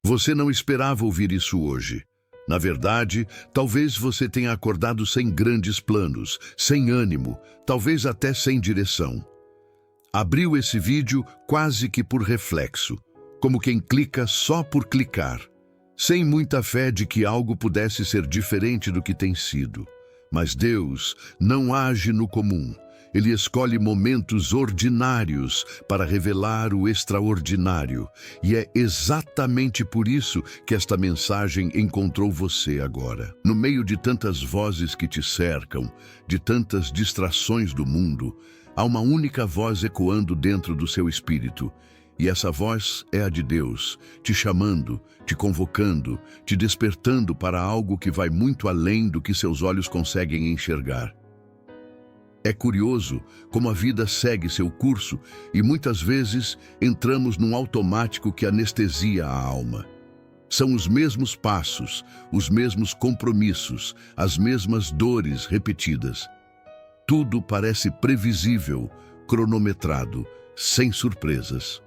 Você não esperava ouvir isso hoje. Na verdade, talvez você tenha acordado sem grandes planos, sem ânimo, talvez até sem direção. Abriu esse vídeo quase que por reflexo, como quem clica só por clicar, sem muita fé de que algo pudesse ser diferente do que tem sido. Mas Deus não age no comum. Ele escolhe momentos ordinários para revelar o extraordinário. E é exatamente por isso que esta mensagem encontrou você agora. No meio de tantas vozes que te cercam, de tantas distrações do mundo, há uma única voz ecoando dentro do seu espírito. E essa voz é a de Deus, te chamando, te convocando, te despertando para algo que vai muito além do que seus olhos conseguem enxergar. É curioso como a vida segue seu curso e muitas vezes entramos num automático que anestesia a alma. São os mesmos passos, os mesmos compromissos, as mesmas dores repetidas. Tudo parece previsível, cronometrado, sem surpresas.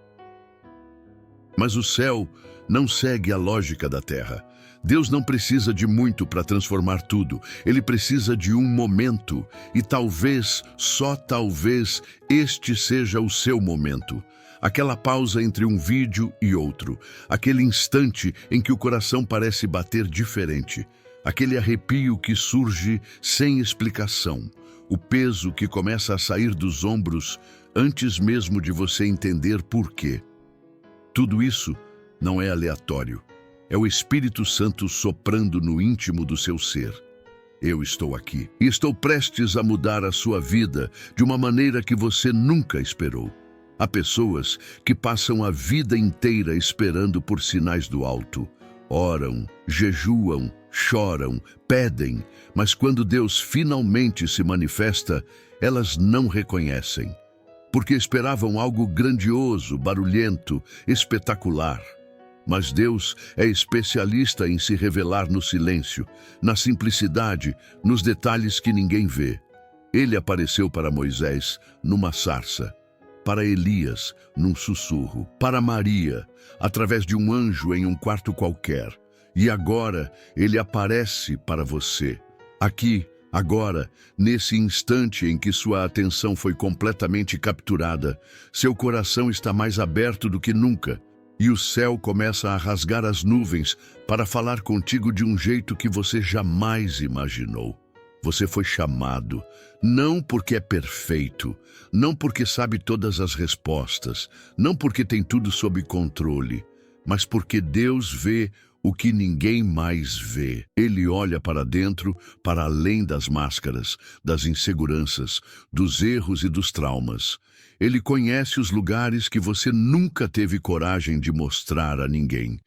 Mas o céu não segue a lógica da terra. Deus não precisa de muito para transformar tudo. Ele precisa de um momento. E talvez, só talvez, este seja o seu momento. Aquela pausa entre um vídeo e outro. Aquele instante em que o coração parece bater diferente. Aquele arrepio que surge sem explicação. O peso que começa a sair dos ombros antes mesmo de você entender por quê. Tudo isso não é aleatório. É o Espírito Santo soprando no íntimo do seu ser. Eu estou aqui e estou prestes a mudar a sua vida de uma maneira que você nunca esperou. Há pessoas que passam a vida inteira esperando por sinais do alto. Oram, jejuam, choram, pedem, mas quando Deus finalmente se manifesta, elas não reconhecem. Porque esperavam algo grandioso, barulhento, espetacular. Mas Deus é especialista em se revelar no silêncio, na simplicidade, nos detalhes que ninguém vê. Ele apareceu para Moisés numa sarça, para Elias num sussurro, para Maria através de um anjo em um quarto qualquer. E agora ele aparece para você, aqui, agora, nesse instante em que sua atenção foi completamente capturada, seu coração está mais aberto do que nunca. E o céu começa a rasgar as nuvens para falar contigo de um jeito que você jamais imaginou. Você foi chamado, não porque é perfeito, não porque sabe todas as respostas, não porque tem tudo sob controle, mas porque Deus vê o que ninguém mais vê. Ele olha para dentro, para além das máscaras, das inseguranças, dos erros e dos traumas. Ele conhece os lugares que você nunca teve coragem de mostrar a ninguém.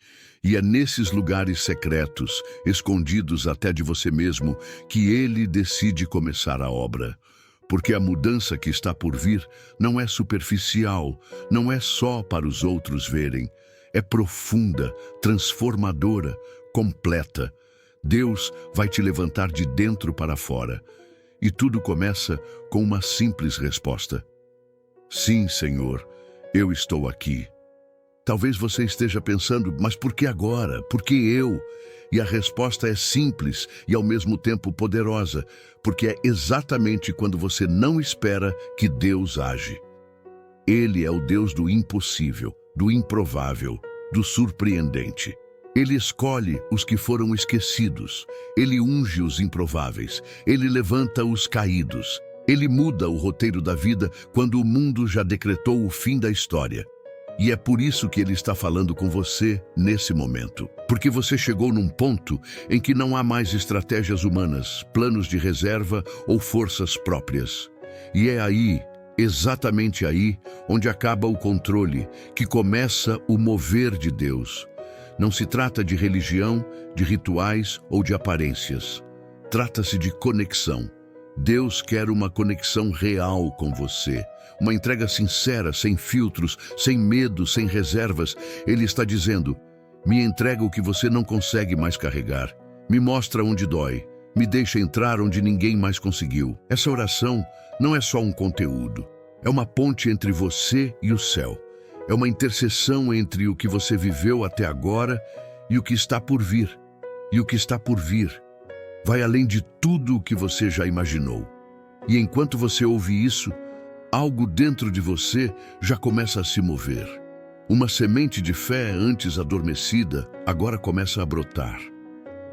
E é nesses lugares secretos, escondidos até de você mesmo, que ele decide começar a obra. Porque a mudança que está por vir não é superficial, não é só para os outros verem. É profunda, transformadora, completa. Deus vai te levantar de dentro para fora. E tudo começa com uma simples resposta. Sim, Senhor, eu estou aqui. Talvez você esteja pensando, mas por que agora? Por que eu? E a resposta é simples e ao mesmo tempo poderosa, porque é exatamente quando você não espera que Deus age. Ele é o Deus do impossível, do improvável, do surpreendente. Ele escolhe os que foram esquecidos. Ele unge os improváveis. Ele levanta os caídos. Ele muda o roteiro da vida quando o mundo já decretou o fim da história. E é por isso que ele está falando com você nesse momento. Porque você chegou num ponto em que não há mais estratégias humanas, planos de reserva ou forças próprias. E é aí, exatamente aí, onde acaba o controle, que começa o mover de Deus. Não se trata de religião, de rituais ou de aparências. Trata-se de conexão. Deus quer uma conexão real com você, uma entrega sincera, sem filtros, sem medo, sem reservas. Ele está dizendo, me entrega o que você não consegue mais carregar, me mostra onde dói, me deixa entrar onde ninguém mais conseguiu. Essa oração não é só um conteúdo, é uma ponte entre você e o céu. É uma interseção entre o que você viveu até agora e o que está por vir. E o que está por vir vai além de tudo o que você já imaginou. E enquanto você ouve isso, algo dentro de você já começa a se mover. Uma semente de fé antes adormecida agora começa a brotar.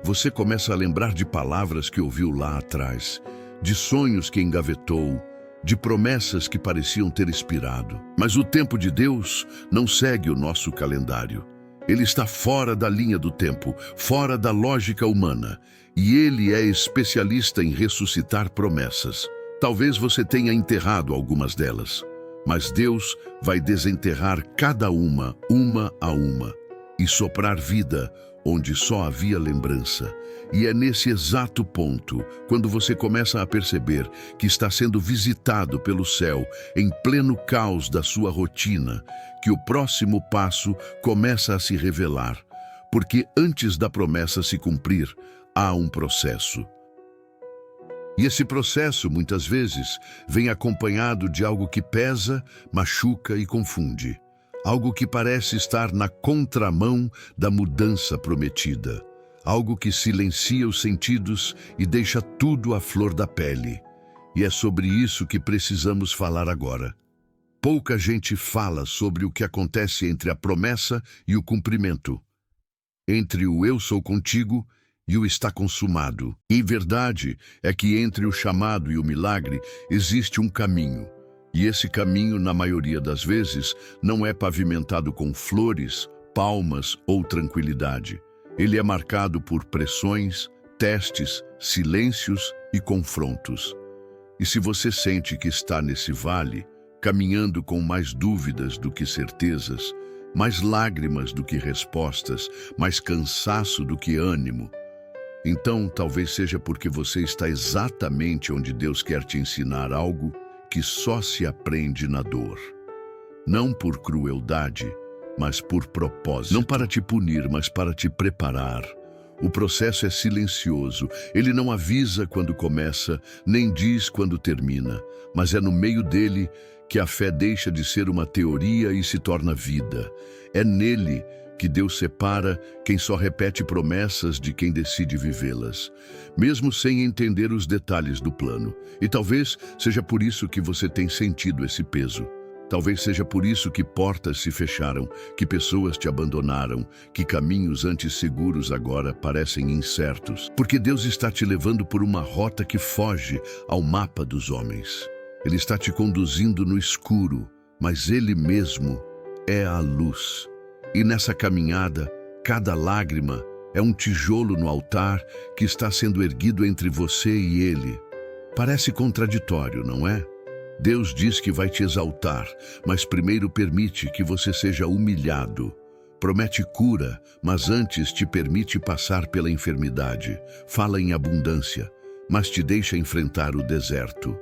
Você começa a lembrar de palavras que ouviu lá atrás, de sonhos que engavetou, de promessas que pareciam ter expirado. Mas o tempo de Deus não segue o nosso calendário. Ele está fora da linha do tempo, fora da lógica humana. E ele é especialista em ressuscitar promessas. Talvez você tenha enterrado algumas delas, mas Deus vai desenterrar cada uma a uma, e soprar vida onde só havia lembrança. E é nesse exato ponto, quando você começa a perceber que está sendo visitado pelo céu em pleno caos da sua rotina, que o próximo passo começa a se revelar. Porque antes da promessa se cumprir, há um processo. E esse processo, muitas vezes, vem acompanhado de algo que pesa, machuca e confunde. Algo que parece estar na contramão da mudança prometida. Algo que silencia os sentidos e deixa tudo à flor da pele. E é sobre isso que precisamos falar agora. Pouca gente fala sobre o que acontece entre a promessa e o cumprimento. Entre o eu sou contigo e o está consumado. E verdade é que entre o chamado e o milagre existe um caminho. E esse caminho, na maioria das vezes, não é pavimentado com flores, palmas ou tranquilidade. Ele é marcado por pressões, testes, silêncios e confrontos. E se você sente que está nesse vale, caminhando com mais dúvidas do que certezas, mais lágrimas do que respostas, mais cansaço do que ânimo, então talvez seja porque você está exatamente onde Deus quer te ensinar algo que só se aprende na dor. Não por crueldade, mas por propósito. Não para te punir, mas para te preparar. O processo é silencioso. Ele não avisa quando começa, nem diz quando termina. Mas é no meio dele que a fé deixa de ser uma teoria e se torna vida. É nele que Deus separa quem só repete promessas de quem decide vivê-las, mesmo sem entender os detalhes do plano. E talvez seja por isso que você tem sentido esse peso. Talvez seja por isso que portas se fecharam, que pessoas te abandonaram, que caminhos antes seguros agora parecem incertos. Porque Deus está te levando por uma rota que foge ao mapa dos homens. Ele está te conduzindo no escuro, mas Ele mesmo é a luz. E nessa caminhada, cada lágrima é um tijolo no altar que está sendo erguido entre você e Ele. Parece contraditório, não é? Deus diz que vai te exaltar, mas primeiro permite que você seja humilhado. Promete cura, mas antes te permite passar pela enfermidade. Fala em abundância, mas te deixa enfrentar o deserto.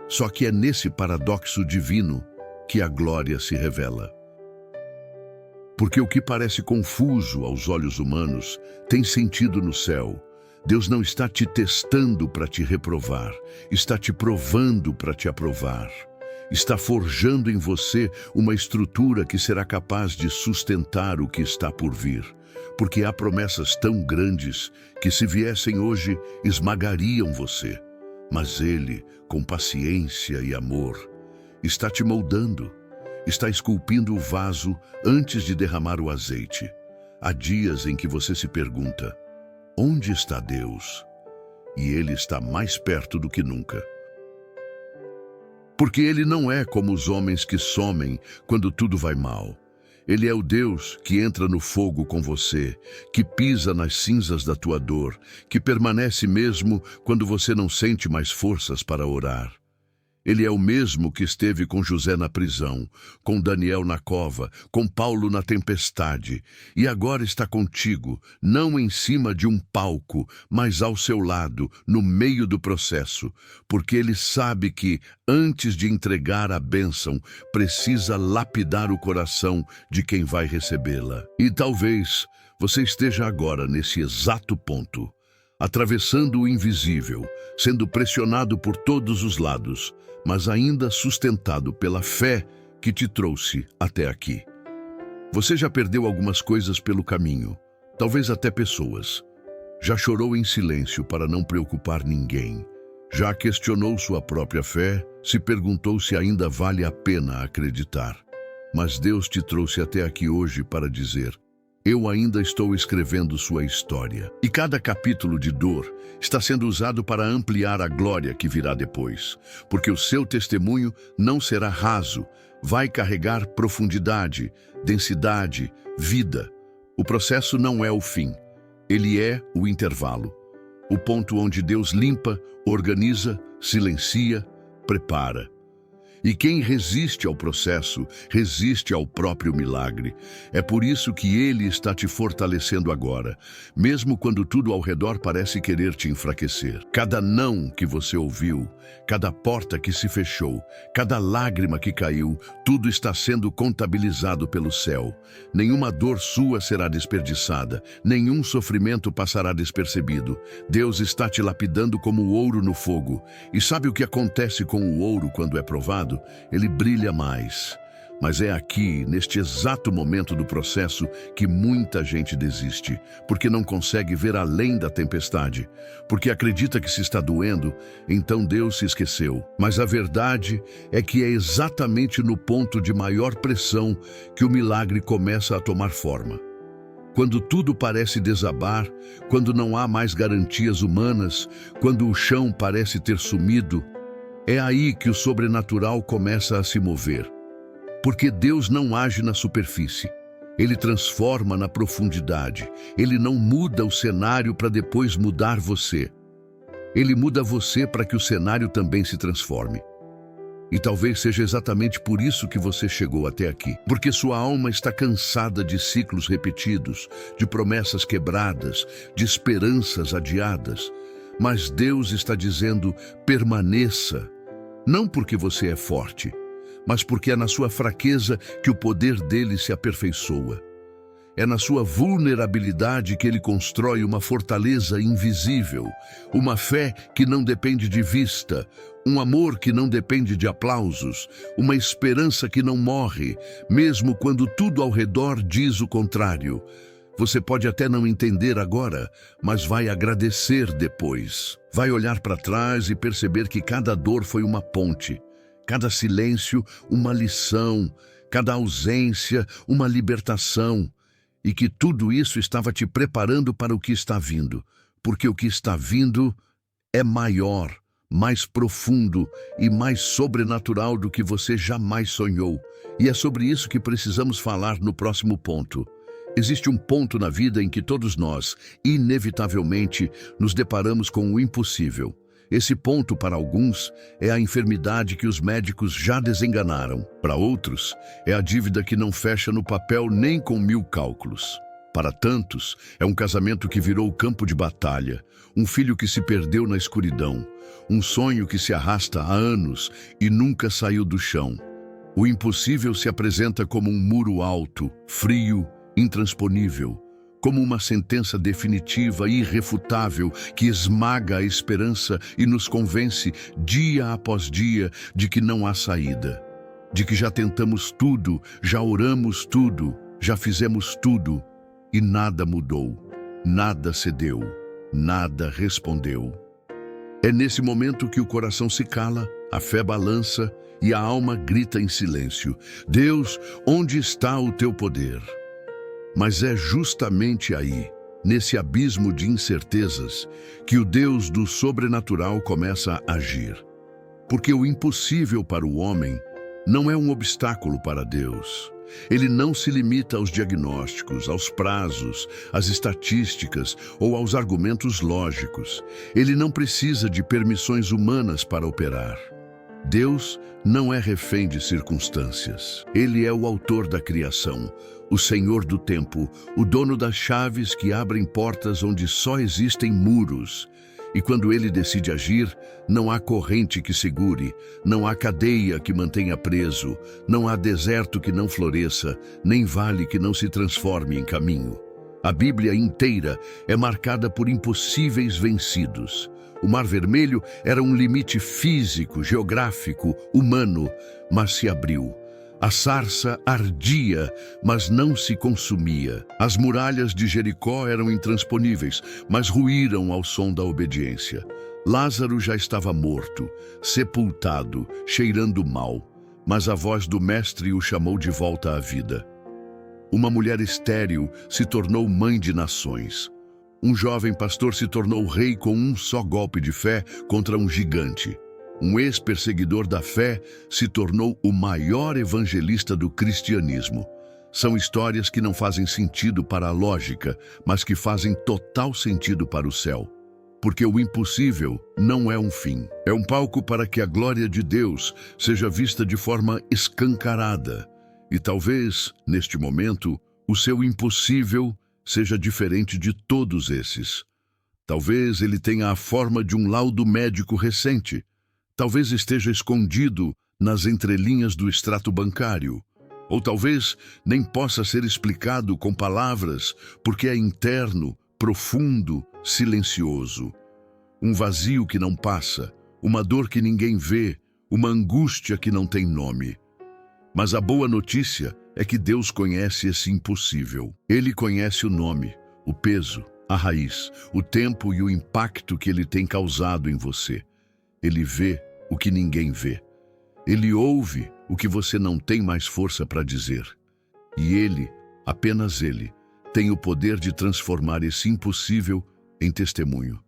Só que é nesse paradoxo divino que a glória se revela. Porque o que parece confuso aos olhos humanos tem sentido no céu. Deus não está te testando para te reprovar, está te provando para te aprovar. Está forjando em você uma estrutura que será capaz de sustentar o que está por vir. Porque há promessas tão grandes que, se viessem hoje, esmagariam você. Mas Ele, com paciência e amor, está te moldando. Está esculpindo o vaso antes de derramar o azeite. Há dias em que você se pergunta: onde está Deus? E Ele está mais perto do que nunca. Porque Ele não é como os homens que somem quando tudo vai mal. Ele é o Deus que entra no fogo com você, que pisa nas cinzas da tua dor, que permanece mesmo quando você não sente mais forças para orar. Ele é o mesmo que esteve com José na prisão, com Daniel na cova, com Paulo na tempestade, e agora está contigo, não em cima de um palco, mas ao seu lado, no meio do processo, porque ele sabe que, antes de entregar a bênção, precisa lapidar o coração de quem vai recebê-la. E talvez você esteja agora nesse exato ponto, atravessando o invisível, sendo pressionado por todos os lados, mas ainda sustentado pela fé que te trouxe até aqui. Você já perdeu algumas coisas pelo caminho, talvez até pessoas. Já chorou em silêncio para não preocupar ninguém. Já questionou sua própria fé, se perguntou se ainda vale a pena acreditar. Mas Deus te trouxe até aqui hoje para dizer: eu ainda estou escrevendo sua história. E cada capítulo de dor está sendo usado para ampliar a glória que virá depois. Porque o seu testemunho não será raso, vai carregar profundidade, densidade, vida. O processo não é o fim, ele é o intervalo. O ponto onde Deus limpa, organiza, silencia, prepara. E quem resiste ao processo, resiste ao próprio milagre. É por isso que Ele está te fortalecendo agora, mesmo quando tudo ao redor parece querer te enfraquecer. Cada não que você ouviu, cada porta que se fechou, cada lágrima que caiu, tudo está sendo contabilizado pelo céu. Nenhuma dor sua será desperdiçada, nenhum sofrimento passará despercebido. Deus está te lapidando como ouro no fogo. E sabe o que acontece com o ouro quando é provado? Ele brilha mais. Mas é aqui, neste exato momento do processo, que muita gente desiste, porque não consegue ver além da tempestade, porque acredita que se está doendo, então Deus se esqueceu. Mas a verdade é que é exatamente no ponto de maior pressão que o milagre começa a tomar forma. Quando tudo parece desabar, quando não há mais garantias humanas, quando o chão parece ter sumido, é aí que o sobrenatural começa a se mover. Porque Deus não age na superfície. Ele transforma na profundidade. Ele não muda o cenário para depois mudar você. Ele muda você para que o cenário também se transforme. E talvez seja exatamente por isso que você chegou até aqui. Porque sua alma está cansada de ciclos repetidos, de promessas quebradas, de esperanças adiadas. Mas Deus está dizendo: permaneça. Não porque você é forte, mas porque é na sua fraqueza que o poder dele se aperfeiçoa. É na sua vulnerabilidade que ele constrói uma fortaleza invisível, uma fé que não depende de vista, um amor que não depende de aplausos, uma esperança que não morre, mesmo quando tudo ao redor diz o contrário. Você pode até não entender agora, mas vai agradecer depois. Vai olhar para trás e perceber que cada dor foi uma ponte, cada silêncio uma lição, cada ausência uma libertação, e que tudo isso estava te preparando para o que está vindo, porque o que está vindo é maior, mais profundo e mais sobrenatural do que você jamais sonhou. E é sobre isso que precisamos falar no próximo ponto. Existe um ponto na vida em que todos nós, inevitavelmente, nos deparamos com o impossível. Esse ponto, para alguns, é a enfermidade que os médicos já desenganaram. Para outros, é a dívida que não fecha no papel nem com 1000 cálculos. Para tantos, é um casamento que virou campo de batalha, um filho que se perdeu na escuridão, um sonho que se arrasta há anos e nunca saiu do chão. O impossível se apresenta como um muro alto, frio, intransponível, como uma sentença definitiva e irrefutável que esmaga a esperança e nos convence dia após dia de que não há saída, de que já tentamos tudo, já oramos tudo, já fizemos tudo e nada mudou, nada cedeu, nada respondeu. É nesse momento que o coração se cala, a fé balança e a alma grita em silêncio: Deus, onde está o teu poder? Mas é justamente aí, nesse abismo de incertezas, que o Deus do sobrenatural começa a agir. Porque o impossível para o homem não é um obstáculo para Deus. Ele não se limita aos diagnósticos, aos prazos, às estatísticas ou aos argumentos lógicos. Ele não precisa de permissões humanas para operar. Deus não é refém de circunstâncias. Ele é o autor da criação, o Senhor do tempo, o dono das chaves que abrem portas onde só existem muros. E quando ele decide agir, não há corrente que segure, não há cadeia que mantenha preso, não há deserto que não floresça, nem vale que não se transforme em caminho. A Bíblia inteira é marcada por impossíveis vencidos. O Mar Vermelho era um limite físico, geográfico, humano, mas se abriu. A sarça ardia, mas não se consumia. As muralhas de Jericó eram intransponíveis, mas ruíram ao som da obediência. Lázaro já estava morto, sepultado, cheirando mal, mas a voz do mestre o chamou de volta à vida. Uma mulher estéril se tornou mãe de nações. Um jovem pastor se tornou rei com um só golpe de fé contra um gigante. Um ex-perseguidor da fé se tornou o maior evangelista do cristianismo. São histórias que não fazem sentido para a lógica, mas que fazem total sentido para o céu. Porque o impossível não é um fim. É um palco para que a glória de Deus seja vista de forma escancarada. E talvez, neste momento, o seu impossível seja diferente de todos esses. Talvez ele tenha a forma de um laudo médico recente. Talvez esteja escondido nas entrelinhas do extrato bancário. Ou talvez nem possa ser explicado com palavras, porque é interno, profundo, silencioso. Um vazio que não passa, uma dor que ninguém vê, uma angústia que não tem nome. Mas a boa notícia é que Deus conhece esse impossível. Ele conhece o nome, o peso, a raiz, o tempo e o impacto que ele tem causado em você. Ele vê o que ninguém vê. Ele ouve o que você não tem mais força para dizer. E ele, apenas ele, tem o poder de transformar esse impossível em testemunho.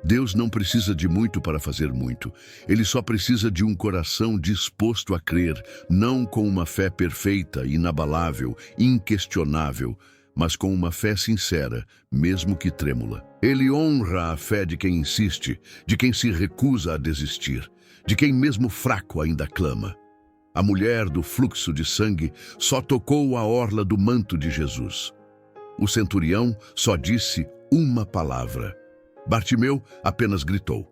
Deus não precisa de muito para fazer muito. Ele só precisa de um coração disposto a crer, não com uma fé perfeita, inabalável, inquestionável, mas com uma fé sincera, mesmo que trêmula. Ele honra a fé de quem insiste, de quem se recusa a desistir, de quem mesmo fraco ainda clama. A mulher do fluxo de sangue só tocou a orla do manto de Jesus. O centurião só disse uma palavra. Bartimeu apenas gritou.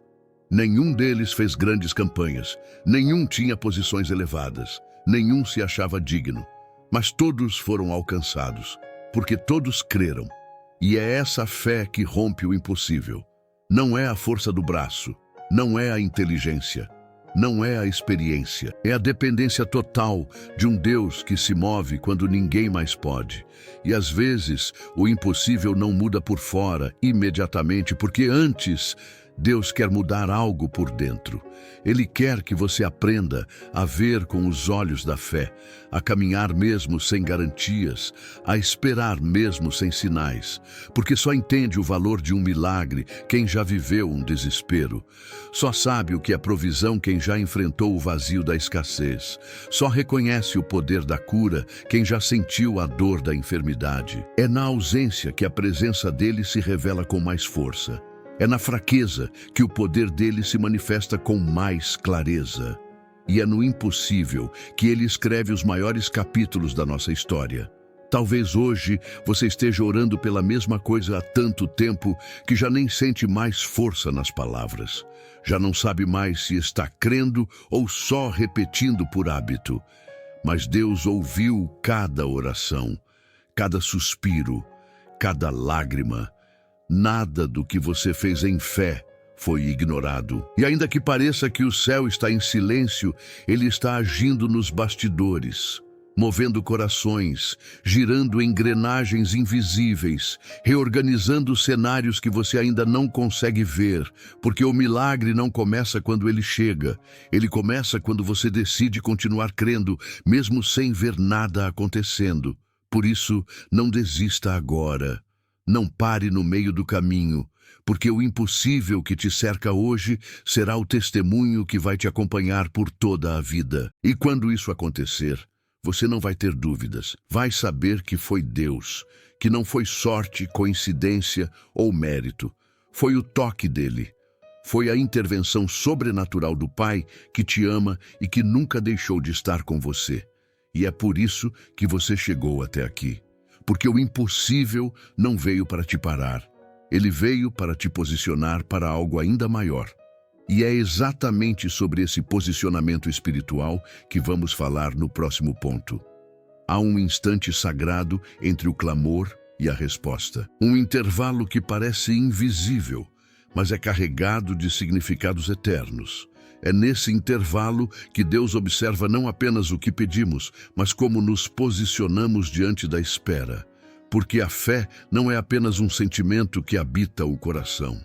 Nenhum deles fez grandes campanhas, nenhum tinha posições elevadas, nenhum se achava digno, mas todos foram alcançados, porque todos creram. E é essa fé que rompe o impossível. Não é a força do braço, não é a inteligência, não é a experiência, é a dependência total de um Deus que se move quando ninguém mais pode. E às vezes o impossível não muda por fora imediatamente, porque antes Deus quer mudar algo por dentro. Ele quer que você aprenda a ver com os olhos da fé, a caminhar mesmo sem garantias, a esperar mesmo sem sinais, porque só entende o valor de um milagre quem já viveu um desespero. Só sabe o que é provisão quem já enfrentou o vazio da escassez. Só reconhece o poder da cura quem já sentiu a dor da enfermidade. É na ausência que a presença dele se revela com mais força. É na fraqueza que o poder dele se manifesta com mais clareza. E é no impossível que ele escreve os maiores capítulos da nossa história. Talvez hoje você esteja orando pela mesma coisa há tanto tempo que já nem sente mais força nas palavras. Já não sabe mais se está crendo ou só repetindo por hábito. Mas Deus ouviu cada oração, cada suspiro, cada lágrima. Nada do que você fez em fé foi ignorado. E ainda que pareça que o céu está em silêncio, ele está agindo nos bastidores, movendo corações, girando engrenagens invisíveis, reorganizando cenários que você ainda não consegue ver, porque o milagre não começa quando ele chega. Ele começa quando você decide continuar crendo, mesmo sem ver nada acontecendo. Por isso, não desista agora. Não pare no meio do caminho, porque o impossível que te cerca hoje será o testemunho que vai te acompanhar por toda a vida. E quando isso acontecer, você não vai ter dúvidas. Vai saber que foi Deus, que não foi sorte, coincidência ou mérito. Foi o toque dele. Foi a intervenção sobrenatural do Pai que te ama e que nunca deixou de estar com você. E é por isso que você chegou até aqui. Porque o impossível não veio para te parar. Ele veio para te posicionar para algo ainda maior. E é exatamente sobre esse posicionamento espiritual que vamos falar no próximo ponto. Há um instante sagrado entre o clamor e a resposta. Um intervalo que parece invisível, mas é carregado de significados eternos. É nesse intervalo que Deus observa não apenas o que pedimos, mas como nos posicionamos diante da espera. Porque a fé não é apenas um sentimento que habita o coração.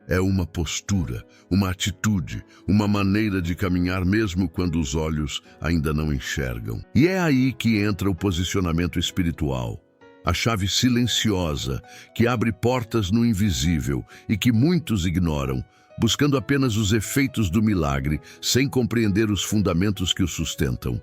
É uma postura, uma atitude, uma maneira de caminhar mesmo quando os olhos ainda não enxergam. E é aí que entra o posicionamento espiritual. A chave silenciosa que abre portas no invisível e que muitos ignoram, buscando apenas os efeitos do milagre, sem compreender os fundamentos que o sustentam.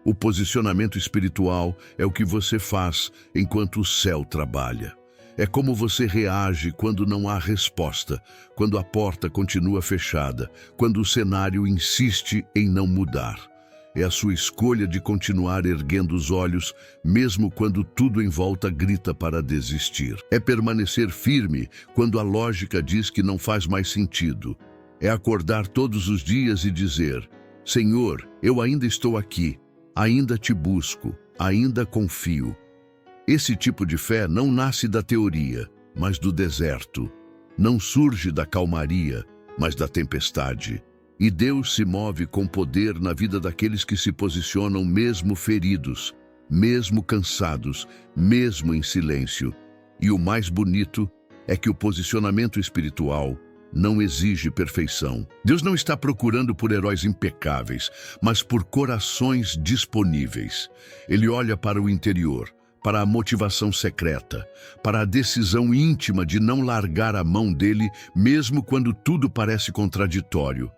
O posicionamento espiritual é o que você faz enquanto o céu trabalha. É como você reage quando não há resposta, quando a porta continua fechada, quando o cenário insiste em não mudar. É a sua escolha de continuar erguendo os olhos, mesmo quando tudo em volta grita para desistir. É permanecer firme quando a lógica diz que não faz mais sentido. É acordar todos os dias e dizer: Senhor, eu ainda estou aqui, ainda te busco, ainda confio. Esse tipo de fé não nasce da teoria, mas do deserto. Não surge da calmaria, mas da tempestade. E Deus se move com poder na vida daqueles que se posicionam mesmo feridos, mesmo cansados, mesmo em silêncio. E o mais bonito é que o posicionamento espiritual não exige perfeição. Deus não está procurando por heróis impecáveis, mas por corações disponíveis. Ele olha para o interior, para a motivação secreta, para a decisão íntima de não largar a mão dele, mesmo quando tudo parece contraditório.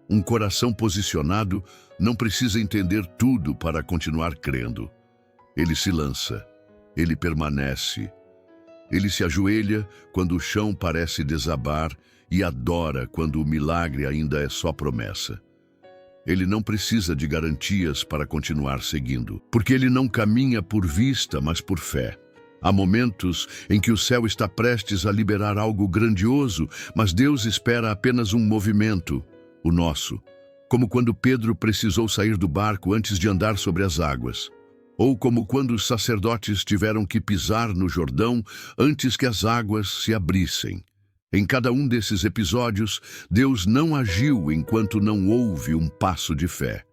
Um coração posicionado não precisa entender tudo para continuar crendo. Ele se lança, ele permanece. Ele se ajoelha quando o chão parece desabar e adora quando o milagre ainda é só promessa. Ele não precisa de garantias para continuar seguindo, porque ele não caminha por vista, mas por fé. Há momentos em que o céu está prestes a liberar algo grandioso, mas Deus espera apenas um movimento, o nosso. Como quando Pedro precisou sair do barco antes de andar sobre as águas. Ou como quando os sacerdotes tiveram que pisar no Jordão antes que as águas se abrissem. Em cada um desses episódios, Deus não agiu enquanto não houve um passo de fé.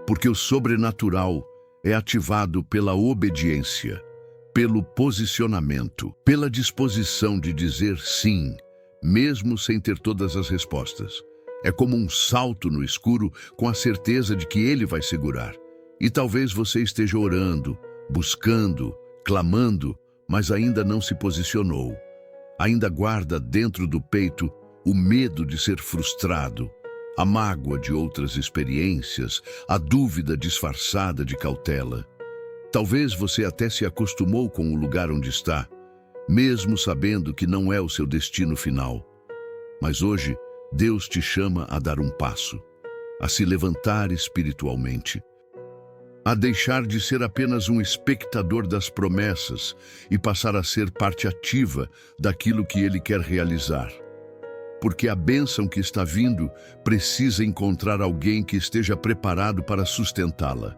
Porque o sobrenatural é ativado pela obediência, pelo posicionamento, pela disposição de dizer sim, mesmo sem ter todas as respostas. É como um salto no escuro com a certeza de que ele vai segurar. E talvez você esteja orando, buscando, clamando, mas ainda não se posicionou. Ainda guarda dentro do peito o medo de ser frustrado, a mágoa de outras experiências, a dúvida disfarçada de cautela. Talvez você até se acostumou com o lugar onde está, mesmo sabendo que não é o seu destino final. Mas hoje, Deus te chama a dar um passo, a se levantar espiritualmente, a deixar de ser apenas um espectador das promessas e passar a ser parte ativa daquilo que Ele quer realizar. Porque a bênção que está vindo precisa encontrar alguém que esteja preparado para sustentá-la.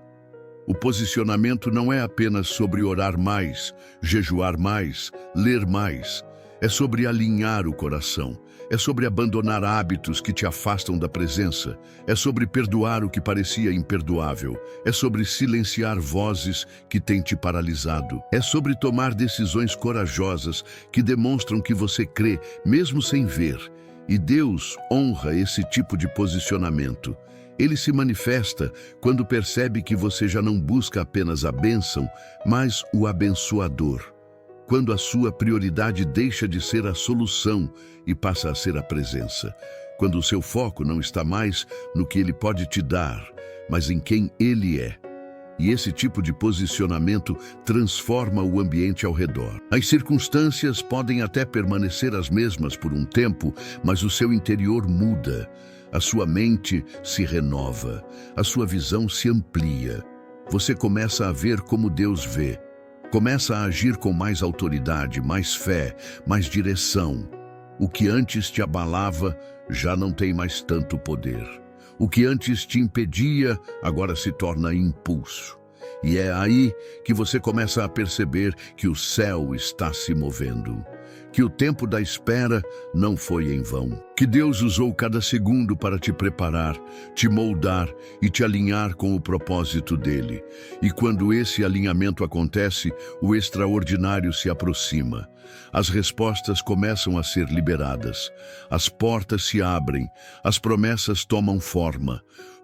O posicionamento não é apenas sobre orar mais, jejuar mais, ler mais. É sobre alinhar o coração. É sobre abandonar hábitos que te afastam da presença. É sobre perdoar o que parecia imperdoável. É sobre silenciar vozes que têm te paralisado. É sobre tomar decisões corajosas que demonstram que você crê, mesmo sem ver. E Deus honra esse tipo de posicionamento. Ele se manifesta quando percebe que você já não busca apenas a bênção, mas o abençoador. Quando a sua prioridade deixa de ser a solução e passa a ser a presença. Quando o seu foco não está mais no que Ele pode te dar, mas em quem Ele é. E esse tipo de posicionamento transforma o ambiente ao redor. As circunstâncias podem até permanecer as mesmas por um tempo, mas o seu interior muda. A sua mente se renova, a sua visão se amplia. Você começa a ver como Deus vê. Começa a agir com mais autoridade, mais fé, mais direção. O que antes te abalava já não tem mais tanto poder. O que antes te impedia, agora se torna impulso. E é aí que você começa a perceber que o céu está se movendo. que o tempo da espera não foi em vão, que Deus usou cada segundo para te preparar, te moldar e te alinhar com o propósito dele. E quando esse alinhamento acontece, o extraordinário se aproxima. As respostas começam a ser liberadas, as portas se abrem, as promessas tomam forma,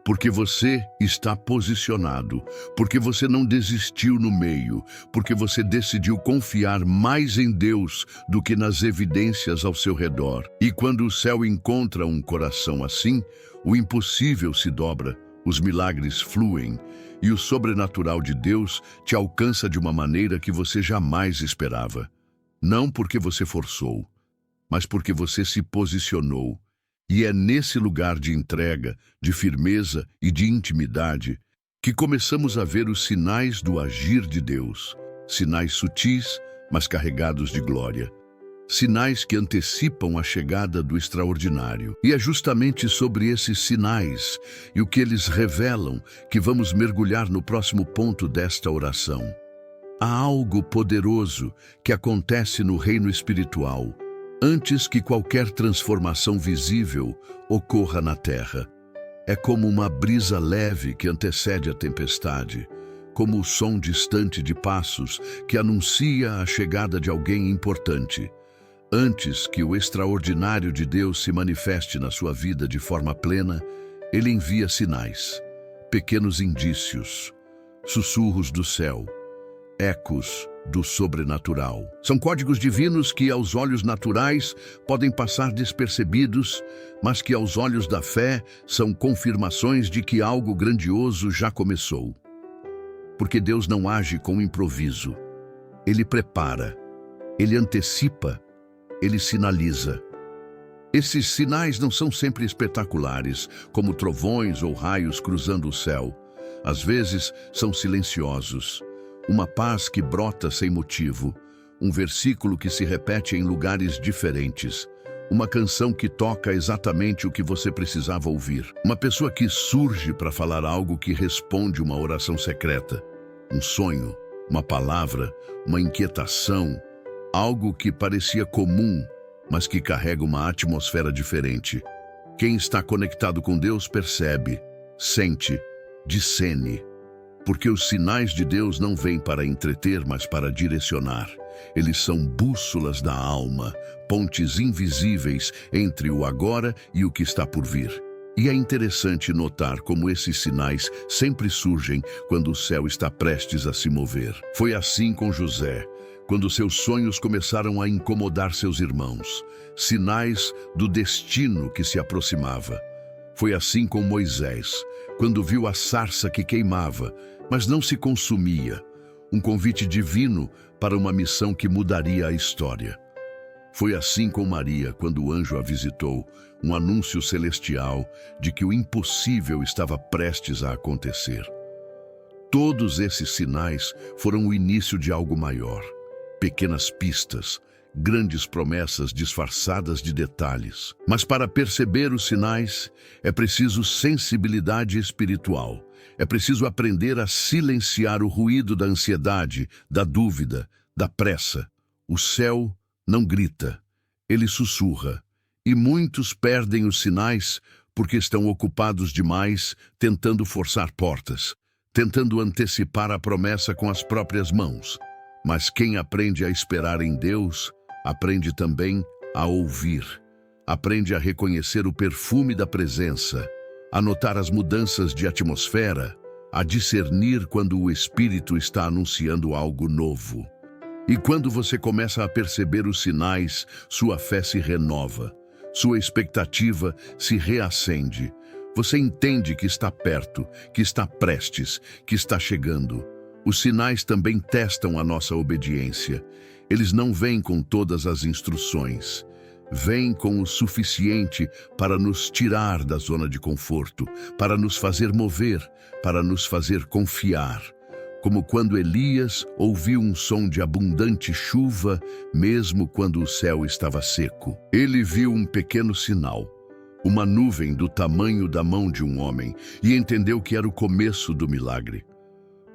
porque você está posicionado, porque você não desistiu no meio, porque você decidiu confiar mais em Deus do que nas evidências ao seu redor. E quando o céu encontra um coração assim, o impossível se dobra, os milagres fluem, e o sobrenatural de Deus te alcança de uma maneira que você jamais esperava. Não porque você forçou, mas porque você se posicionou. E é nesse lugar de entrega, de firmeza e de intimidade que começamos a ver os sinais do agir de Deus. Sinais sutis, mas carregados de glória. Sinais que antecipam a chegada do extraordinário. E é justamente sobre esses sinais e o que eles revelam que vamos mergulhar no próximo ponto desta oração. Há algo poderoso que acontece no reino espiritual antes que qualquer transformação visível ocorra na terra. É como uma brisa leve que antecede a tempestade, como o som distante de passos que anuncia a chegada de alguém importante. Antes que o extraordinário de Deus se manifeste na sua vida de forma plena, ele envia sinais, pequenos indícios, sussurros do céu, ecos do sobrenatural. São códigos divinos que aos olhos naturais podem passar despercebidos, mas que aos olhos da fé são confirmações de que algo grandioso já começou. Porque Deus não age com improviso. Ele prepara, ele antecipa, ele sinaliza. Esses sinais não são sempre espetaculares, como trovões ou raios cruzando o céu. Às vezes são silenciosos. Uma paz que brota sem motivo, um versículo que se repete em lugares diferentes, uma canção que toca exatamente o que você precisava ouvir, uma pessoa que surge para falar algo que responde uma oração secreta, um sonho, uma palavra, uma inquietação, algo que parecia comum, mas que carrega uma atmosfera diferente. Quem está conectado com Deus percebe, sente, discerne. Porque os sinais de Deus não vêm para entreter, mas para direcionar. Eles são bússolas da alma, pontes invisíveis entre o agora e o que está por vir. E é interessante notar como esses sinais sempre surgem quando o céu está prestes a se mover. Foi assim com José, quando seus sonhos começaram a incomodar seus irmãos, sinais do destino que se aproximava. Foi assim com Moisés, quando viu a sarça que queimava, mas não se consumia, um convite divino para uma missão que mudaria a história. Foi assim com Maria, quando o anjo a visitou, um anúncio celestial de que o impossível estava prestes a acontecer. Todos esses sinais foram o início de algo maior, pequenas pistas, grandes promessas disfarçadas de detalhes. Mas para perceber os sinais, é preciso sensibilidade espiritual. É preciso aprender a silenciar o ruído da ansiedade, da dúvida, da pressa. O céu não grita, ele sussurra. E muitos perdem os sinais porque estão ocupados demais tentando forçar portas, tentando antecipar a promessa com as próprias mãos. Mas quem aprende a esperar em Deus, aprende também a ouvir. Aprende a reconhecer o perfume da presença, a notar as mudanças de atmosfera, a discernir quando o Espírito está anunciando algo novo. E quando você começa a perceber os sinais, sua fé se renova, sua expectativa se reacende. Você entende que está perto, que está prestes, que está chegando. Os sinais também testam a nossa obediência. Eles não vêm com todas as instruções. Vêm com o suficiente para nos tirar da zona de conforto, para nos fazer mover, para nos fazer confiar. Como quando Elias ouviu um som de abundante chuva, mesmo quando o céu estava seco. Ele viu um pequeno sinal, uma nuvem do tamanho da mão de um homem, e entendeu que era o começo do milagre.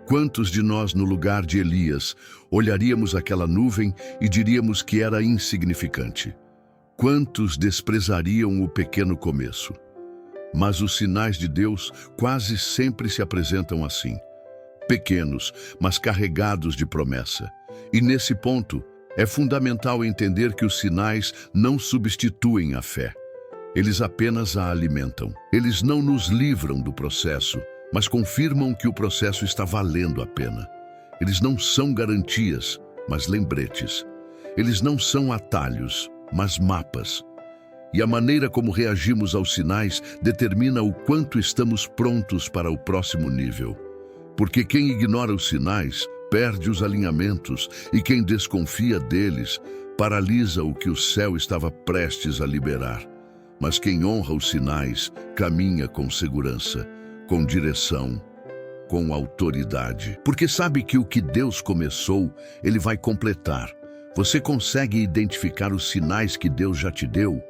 Quantos de nós, no lugar de Elias, olharíamos aquela nuvem e diríamos que era insignificante? Quantos desprezariam o pequeno começo? Mas os sinais de Deus quase sempre se apresentam assim. Pequenos, mas carregados de promessa. E nesse ponto, é fundamental entender que os sinais não substituem a fé. Eles apenas a alimentam. Eles não nos livram do processo, mas confirmam que o processo está valendo a pena. Eles não são garantias, mas lembretes. Eles não são atalhos, mas mapas. E a maneira como reagimos aos sinais determina o quanto estamos prontos para o próximo nível. Porque quem ignora os sinais perde os alinhamentos e quem desconfia deles paralisa o que o céu estava prestes a liberar. Mas quem honra os sinais caminha com segurança, com direção, com autoridade. Porque sabe que o que Deus começou, Ele vai completar. Você consegue identificar os sinais que Deus já te deu?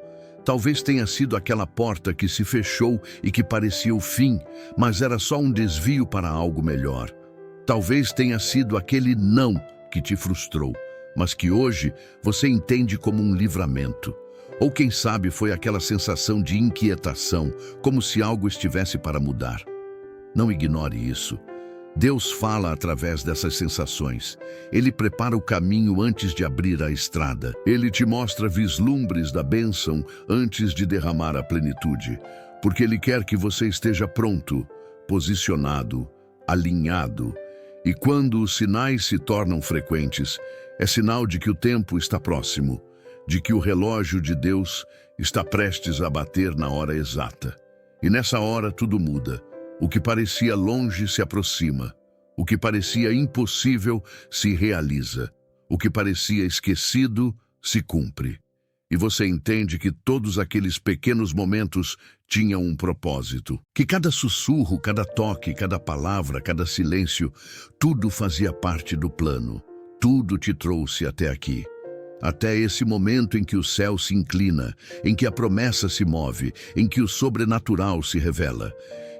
Talvez tenha sido aquela porta que se fechou e que parecia o fim, mas era só um desvio para algo melhor. Talvez tenha sido aquele não que te frustrou, mas que hoje você entende como um livramento. Ou quem sabe foi aquela sensação de inquietação, como se algo estivesse para mudar. Não ignore isso. Deus fala através dessas sensações. Ele prepara o caminho antes de abrir a estrada. Ele te mostra vislumbres da bênção antes de derramar a plenitude, porque Ele quer que você esteja pronto, posicionado, alinhado. E quando os sinais se tornam frequentes, é sinal de que o tempo está próximo, de que o relógio de Deus está prestes a bater na hora exata. E nessa hora tudo muda. O que parecia longe se aproxima. O que parecia impossível se realiza. O que parecia esquecido se cumpre. E você entende que todos aqueles pequenos momentos tinham um propósito. Que cada sussurro, cada toque, cada palavra, cada silêncio, tudo fazia parte do plano. Tudo te trouxe até aqui. Até esse momento em que o céu se inclina, em que a promessa se move, em que o sobrenatural se revela.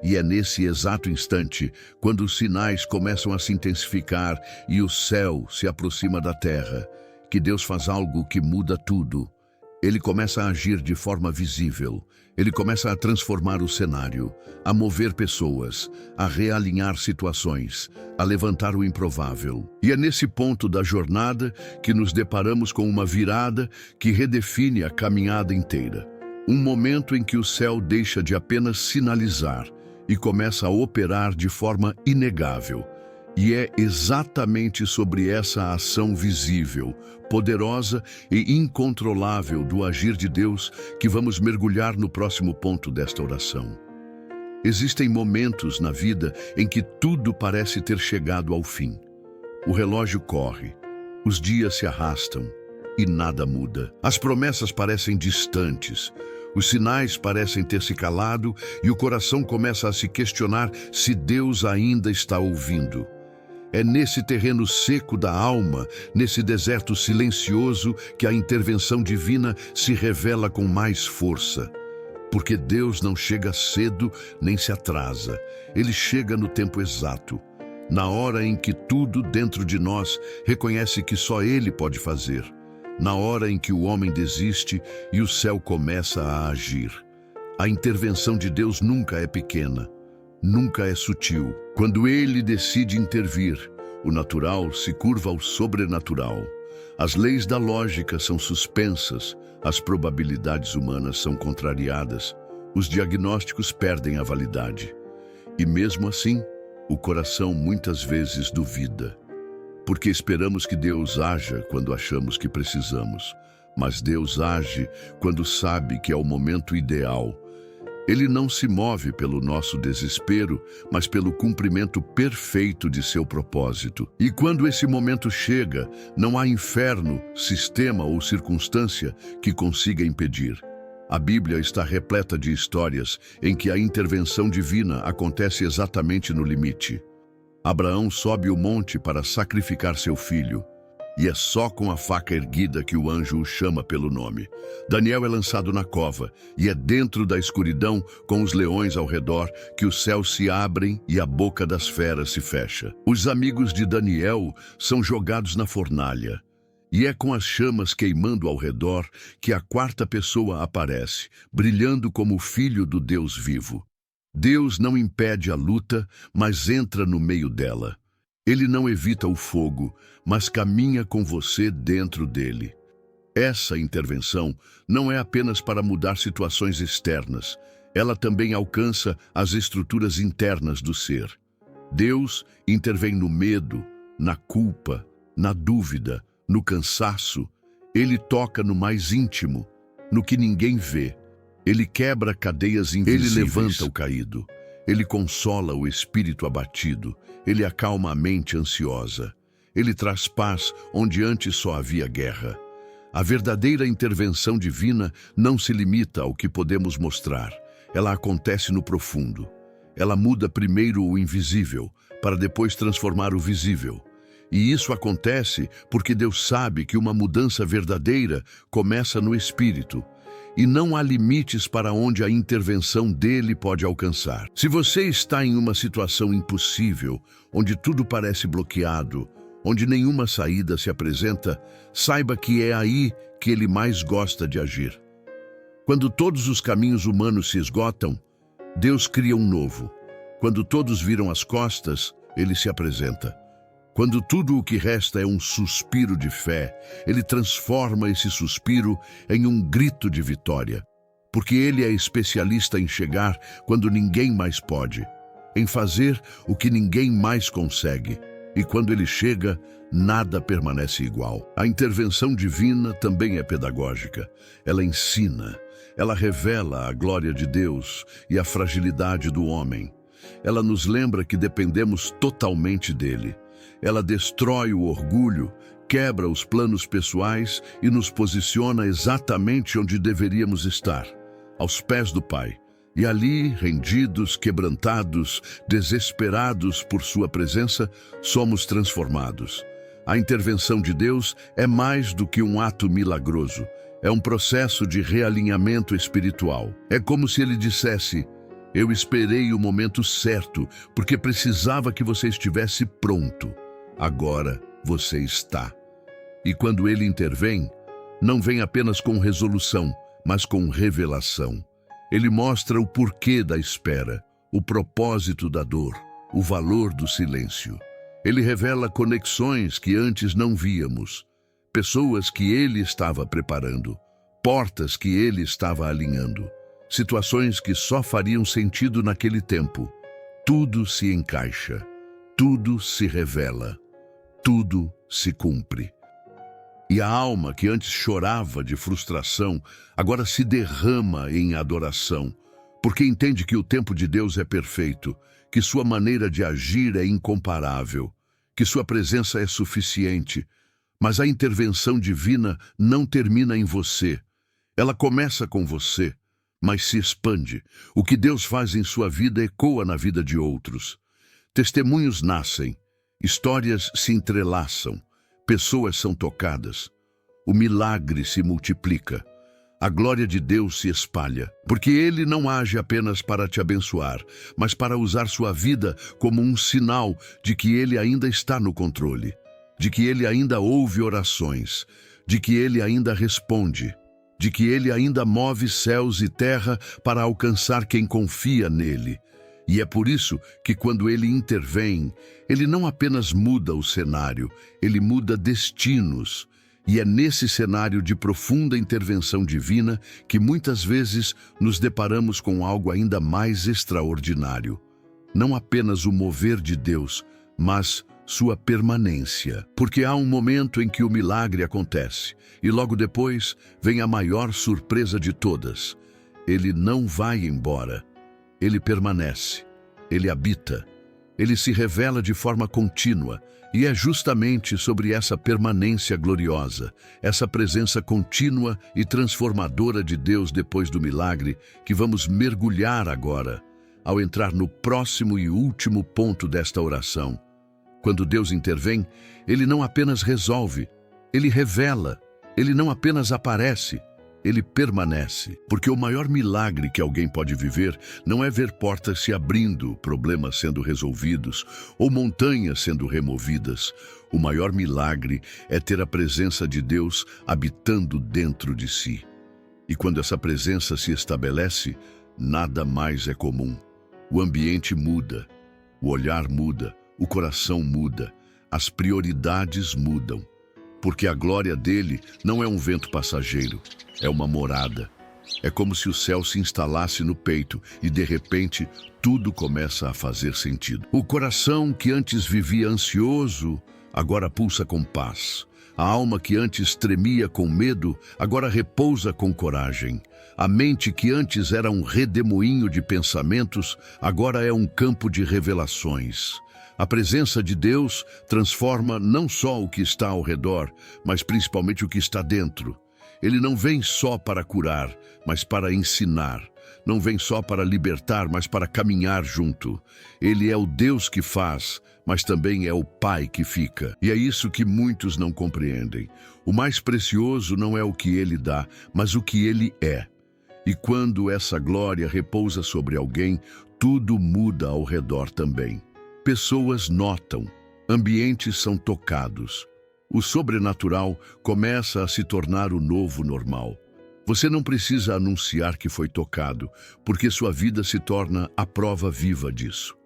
E é nesse exato instante, quando os sinais começam a se intensificar e o céu se aproxima da terra, que Deus faz algo que muda tudo. Ele começa a agir de forma visível. Ele começa a transformar o cenário, a mover pessoas, a realinhar situações, a levantar o improvável. E é nesse ponto da jornada que nos deparamos com uma virada que redefine a caminhada inteira. Um momento em que o céu deixa de apenas sinalizar e começa a operar de forma inegável. E é exatamente sobre essa ação visível, poderosa e incontrolável do agir de Deus que vamos mergulhar no próximo ponto desta oração. Existem momentos na vida em que tudo parece ter chegado ao fim. O relógio corre, os dias se arrastam e nada muda. As promessas parecem distantes, os sinais parecem ter se calado e o coração começa a se questionar se Deus ainda está ouvindo. É nesse terreno seco da alma, nesse deserto silencioso, que a intervenção divina se revela com mais força. Porque Deus não chega cedo nem se atrasa. Ele chega no tempo exato, na hora em que tudo dentro de nós reconhece que só Ele pode fazer. Na hora em que o homem desiste e o céu começa a agir. A intervenção de Deus nunca é pequena. Nunca é sutil. Quando Ele decide intervir, o natural se curva ao sobrenatural. As leis da lógica são suspensas, as probabilidades humanas são contrariadas, os diagnósticos perdem a validade. E mesmo assim, o coração muitas vezes duvida. Porque esperamos que Deus haja quando achamos que precisamos, mas Deus age quando sabe que é o momento ideal. Ele não se move pelo nosso desespero, mas pelo cumprimento perfeito de seu propósito. E quando esse momento chega, não há inferno, sistema ou circunstância que consiga impedir. A Bíblia está repleta de histórias em que a intervenção divina acontece exatamente no limite. Abraão sobe o monte para sacrificar seu filho. e é só com a faca erguida que o anjo o chama pelo nome. Daniel é lançado na cova, e é dentro da escuridão, com os leões ao redor, que os céus se abrem e a boca das feras se fecha. Os amigos de Daniel são jogados na fornalha, e é com as chamas queimando ao redor que a quarta pessoa aparece, brilhando como o filho do Deus vivo. Deus não impede a luta, mas entra no meio dela. Ele não evita o fogo, mas caminha com você dentro dele. Essa intervenção não é apenas para mudar situações externas, ela também alcança as estruturas internas do ser. Deus intervém no medo, na culpa, na dúvida, no cansaço. Ele toca no mais íntimo, no que ninguém vê. Ele quebra cadeias invisíveis. Ele levanta o caído. Ele consola o espírito abatido. Ele acalma a mente ansiosa. Ele traz paz onde antes só havia guerra. A verdadeira intervenção divina não se limita ao que podemos mostrar. Ela acontece no profundo. Ela muda primeiro o invisível, para depois transformar o visível. E isso acontece porque Deus sabe que uma mudança verdadeira começa no espírito. E não há limites para onde a intervenção dele pode alcançar. Se você está em uma situação impossível, onde tudo parece bloqueado, onde nenhuma saída se apresenta, saiba que é aí que ele mais gosta de agir. Quando todos os caminhos humanos se esgotam, Deus cria um novo. Quando todos viram as costas, ele se apresenta. Quando tudo o que resta é um suspiro de fé, ele transforma esse suspiro em um grito de vitória. Porque ele é especialista em chegar quando ninguém mais pode, em fazer o que ninguém mais consegue. E quando ele chega, nada permanece igual. A intervenção divina também é pedagógica. Ela ensina, ela revela a glória de Deus e a fragilidade do homem. Ela nos lembra que dependemos totalmente dele. Ela destrói o orgulho, quebra os planos pessoais e nos posiciona exatamente onde deveríamos estar, aos pés do Pai. E ali, rendidos, quebrantados, desesperados por sua presença, somos transformados. A intervenção de Deus é mais do que um ato milagroso. É um processo de realinhamento espiritual. É como se ele dissesse: eu esperei o momento certo, porque precisava que você estivesse pronto. Agora você está. E quando ele intervém, não vem apenas com resolução, mas com revelação. Ele mostra o porquê da espera, o propósito da dor, o valor do silêncio. Ele revela conexões que antes não víamos, pessoas que ele estava preparando, portas que ele estava alinhando, situações que só fariam sentido naquele tempo. Tudo se encaixa, tudo se revela, tudo se cumpre. E a alma que antes chorava de frustração, agora se derrama em adoração, porque entende que o tempo de Deus é perfeito, que sua maneira de agir é incomparável, que sua presença é suficiente. Mas a intervenção divina não termina em você. Ela começa com você, mas se expande. O que Deus faz em sua vida ecoa na vida de outros. Testemunhos nascem, histórias se entrelaçam, pessoas são tocadas. O milagre se multiplica. A glória de Deus se espalha, porque Ele não age apenas para te abençoar, mas para usar sua vida como um sinal de que Ele ainda está no controle, de que Ele ainda ouve orações, de que Ele ainda responde, de que Ele ainda move céus e terra para alcançar quem confia nele. E é por isso que quando Ele intervém, Ele não apenas muda o cenário, Ele muda destinos. E é nesse cenário de profunda intervenção divina que muitas vezes nos deparamos com algo ainda mais extraordinário. Não apenas o mover de Deus, mas sua permanência. Porque há um momento em que o milagre acontece, e logo depois vem a maior surpresa de todas. Ele não vai embora. Ele permanece, ele habita, ele se revela de forma contínua, e é justamente sobre essa permanência gloriosa, essa presença contínua e transformadora de Deus depois do milagre, que vamos mergulhar agora, ao entrar no próximo e último ponto desta oração. Quando Deus intervém, Ele não apenas resolve, Ele revela, ele não apenas aparece, ele permanece. Porque o maior milagre que alguém pode viver não é ver portas se abrindo, problemas sendo resolvidos ou montanhas sendo removidas. O maior milagre é ter a presença de Deus habitando dentro de si. E quando essa presença se estabelece, nada mais é comum. O ambiente muda, o olhar muda, o coração muda, as prioridades mudam. Porque a glória dele não é um vento passageiro, é uma morada. É como se o céu se instalasse no peito e, de repente, tudo começa a fazer sentido. O coração que antes vivia ansioso, agora pulsa com paz. A alma que antes tremia com medo, agora repousa com coragem. A mente que antes era um redemoinho de pensamentos, agora é um campo de revelações. A presença de Deus transforma não só o que está ao redor, mas principalmente o que está dentro. Ele não vem só para curar, mas para ensinar. Não vem só para libertar, mas para caminhar junto. Ele é o Deus que faz, mas também é o Pai que fica. E é isso que muitos não compreendem. O mais precioso não é o que ele dá, mas o que ele é. E quando essa glória repousa sobre alguém, tudo muda ao redor também. Pessoas notam, ambientes são tocados. O sobrenatural começa a se tornar o novo normal. Você não precisa anunciar que foi tocado, porque sua vida se torna a prova viva disso.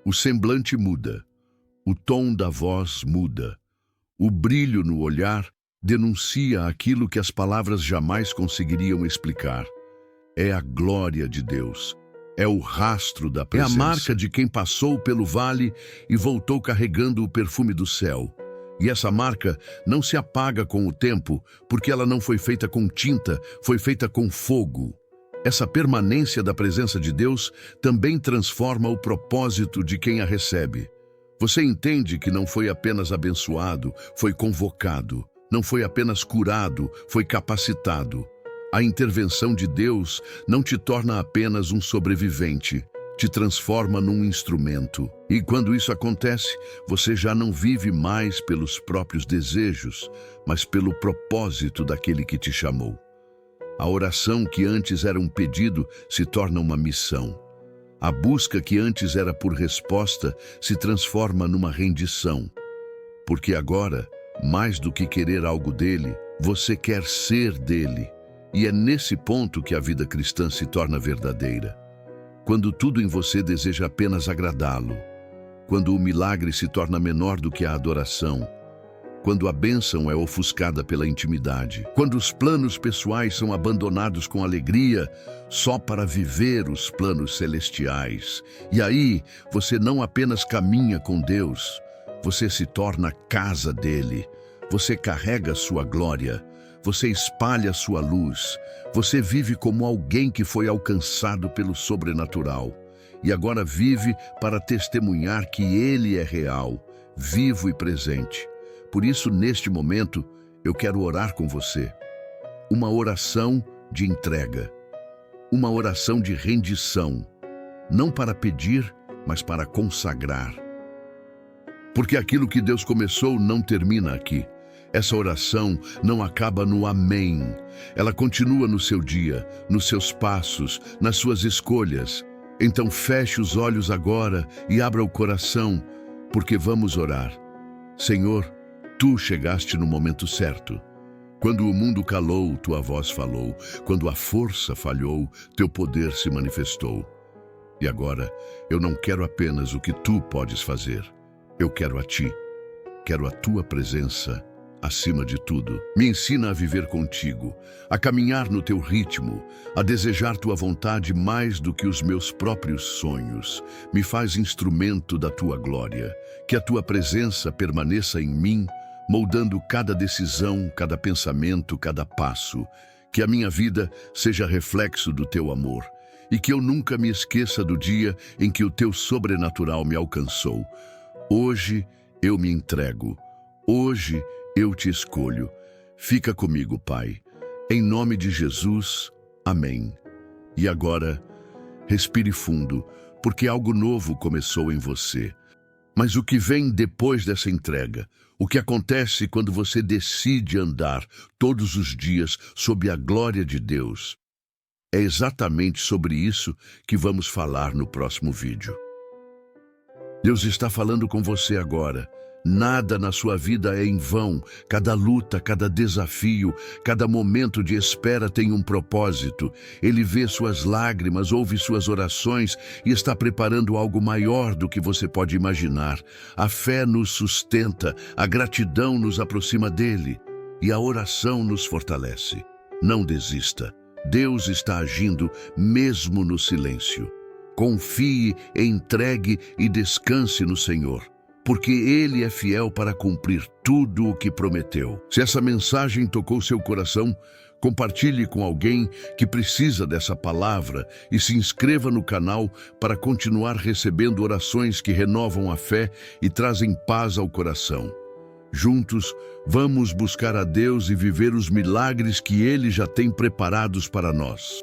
O semblante muda, o tom da voz muda, o brilho no olhar denuncia aquilo que as palavras jamais conseguiriam explicar. É a glória de Deus. É o rastro da presença. É a marca de quem passou pelo vale e voltou carregando o perfume do céu. E essa marca não se apaga com o tempo, porque ela não foi feita com tinta, foi feita com fogo. Essa permanência da presença de Deus também transforma o propósito de quem a recebe. Você entende que não foi apenas abençoado, foi convocado. Não foi apenas curado, foi capacitado. A intervenção de Deus não te torna apenas um sobrevivente, te transforma num instrumento. E quando isso acontece, você já não vive mais pelos próprios desejos, mas pelo propósito daquele que te chamou. A oração que antes era um pedido se torna uma missão. A busca que antes era por resposta se transforma numa rendição. Porque agora, mais do que querer algo dele, você quer ser dele. E é nesse ponto que a vida cristã se torna verdadeira. Quando tudo em você deseja apenas agradá-lo. Quando o milagre se torna menor do que a adoração. Quando a bênção é ofuscada pela intimidade. Quando os planos pessoais são abandonados com alegria só para viver os planos celestiais. E aí, você não apenas caminha com Deus, você se torna casa dele. Você carrega sua glória. Você espalha sua luz. Você vive como alguém que foi alcançado pelo sobrenatural. E agora vive para testemunhar que Ele é real, vivo e presente. Por isso, neste momento, eu quero orar com você. Uma oração de entrega. Uma oração de rendição. Não para pedir, mas para consagrar. Porque aquilo que Deus começou não termina aqui. Essa oração não acaba no amém. Ela continua no seu dia, nos seus passos, nas suas escolhas. Então feche os olhos agora e abra o coração, porque vamos orar. Senhor, Tu chegaste no momento certo. Quando o mundo calou, Tua voz falou. Quando a força falhou, Teu poder se manifestou. E agora, eu não quero apenas o que Tu podes fazer. Eu quero a Ti. Quero a Tua presença. Acima de tudo, me ensina a viver contigo, a caminhar no teu ritmo, a desejar tua vontade mais do que os meus próprios sonhos. Me faz instrumento da tua glória, que a tua presença permaneça em mim, moldando cada decisão, cada pensamento, cada passo. Que a minha vida seja reflexo do teu amor e que eu nunca me esqueça do dia em que o teu sobrenatural me alcançou. Hoje eu me entrego. Hoje eu te escolho. Fica comigo, Pai. Em nome de Jesus, amém. E agora, respire fundo, porque algo novo começou em você. Mas o que vem depois dessa entrega? O que acontece quando você decide andar todos os dias sob a glória de Deus? É exatamente sobre isso que vamos falar no próximo vídeo. Deus está falando com você agora. Nada na sua vida é em vão. Cada luta, cada desafio, cada momento de espera tem um propósito. Ele vê suas lágrimas, ouve suas orações e está preparando algo maior do que você pode imaginar. A fé nos sustenta, a gratidão nos aproxima dele e a oração nos fortalece. Não desista. Deus está agindo mesmo no silêncio. Confie, entregue e descanse no Senhor, porque Ele é fiel para cumprir tudo o que prometeu. Se essa mensagem tocou seu coração, compartilhe com alguém que precisa dessa palavra e se inscreva no canal para continuar recebendo orações que renovam a fé e trazem paz ao coração. Juntos, vamos buscar a Deus e viver os milagres que Ele já tem preparados para nós.